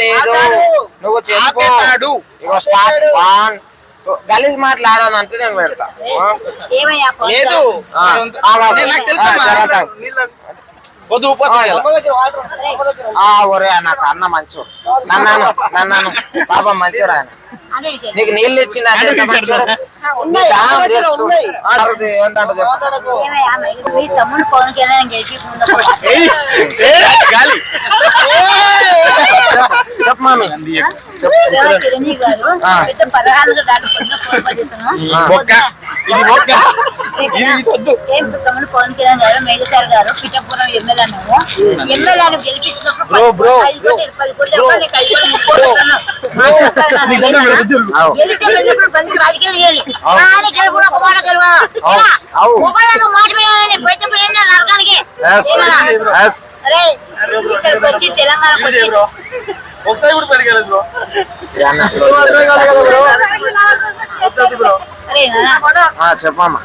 లేదు నువ్వు చెప్పాడు గలీజ్ మాట్లాడాను అంటే నేను పెడతా లేదు ఒరే నాకు అన్న మంచు నన్ను పాపం మంచోడు ఆయన నీకు నీళ్ళు ఇచ్చిన చెప్పమామి పవన్ కళ్యాణ్ గారు మేఘసార్ గారు పిఠాపురం ఎమ్మెల్యేను గెలిపించినప్పుడు 10 కోట్ల గెలిచే వెళ్ళినప్పుడు బంధు రాజకీయాలు చేయాలి కానీ గెలుపులో ఒక మాట గెలవాలి మాట మీద నరకానికి అరే ఇక్కడికి వచ్చి తెలంగాణకు ఒకసారి కూడా పెరిగలేదు బ్రో చెప్పమ్మా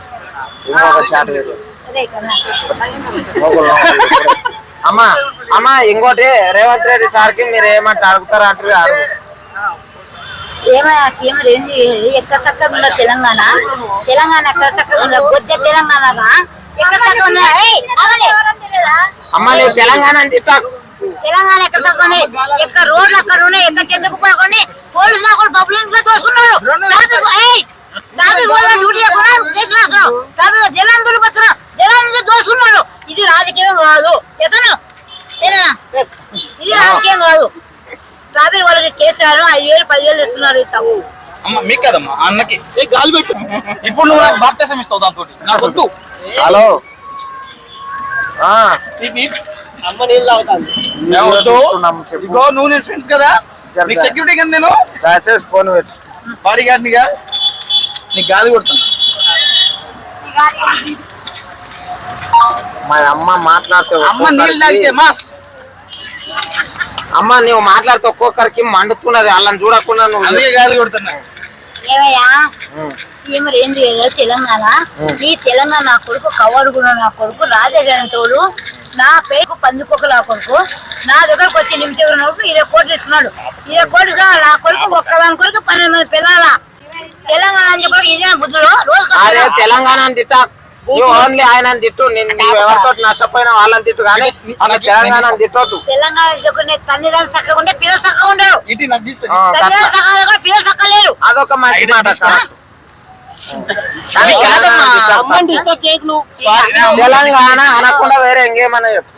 అమ్మా అమ్మా ఇంకోటి రేవంత్ రెడ్డి సార్కి మీరు ఏమంటే అడుగుతారా అంటే ఏమయ్యా సీఎం ఏంటి ఎక్కడ చక్కగా ఉండదు తెలంగాణ ఎక్కడ చక్కగా ఉండదు బొద్ద తెలంగాణ ఎక్కడ చక్కగా ఉన్నాయి అమ్మా నువ్వు తెలంగాణ అంటే తెలంగాణ ఎక్కడ చక్కగా ఉన్నాయి ఎక్కడ రోడ్లు అక్కడ ఉన్నాయి ఎక్కడ చెందుకు పోయి పోలీసు కూడా పబ్లిక్ గా తోసుకున్నారు దోసుకున్నారు ఇది రాజకీయం కాదు ఇది రాజకీయం కాదు ట్రాఫిక్ వాళ్ళకి కేసీఆర్ 5,000 10,000 ఇస్తున్నారు మీకు కదమ్మా అన్నకి గాలి పెట్టు ఇప్పుడు నువ్వు నాకు బాప్టిజం ఇస్తావు దాంతో నాకు వద్దు హలో అమ్మ నీళ్ళు తాగుతాను ఇగో నువ్వు నేను ఫ్రెండ్స్ కదా నీకు సెక్యూరిటీ కింద నేను ఫోన్ పెట్టు బాడీ గార్డ్నిగా నీకు గాలి కొడుతున్నా మా అమ్మ మాట్లాడితే అమ్మ నీళ్ళు తాగితే మాస్ అమ్మ నువ్వు మాట్లాడితే ఒక్కొక్కరికి మండుతున్నది వాళ్ళని చూడకుండా నువ్వు గాలి కొడుతున్నా ఏమయ్యా సీఎం ఏం చేయలేదు తెలంగాణ ఈ తెలంగాణ నా కొడుకు కవర్ కూడా నా కొడుకు రాజగంటోడు నా పేరుకు పందుకొక నా కొడుకు నా దగ్గరకు వచ్చి నిమిషం 20 కోట్లు ఇస్తున్నాడు 20 కోట్లు నా కొడుకు ఒక్కదాని కొడుకు 12 మంది పిల్లల తెలంగాణ అని చెప్పి ఇదే బుద్ధుడు రోజు తెలంగాణ అని తిట్టా నువ్వు ఓన్లీ ఆయన తిట్టు నేను ఎవరితో నష్టపోయినా వాళ్ళని తిట్టు కానీ తెలంగాణ తిట్టొద్దు తెలంగాణ తల్లిదండ్రులు చక్కగా ఉంటే పిల్లలు చక్కగా ఉండరు పిల్లలు చక్కగా లేరు అదొక మంచి మాట తెలంగాణ అనకుండా వేరే ఇంకేమన్నా చెప్పు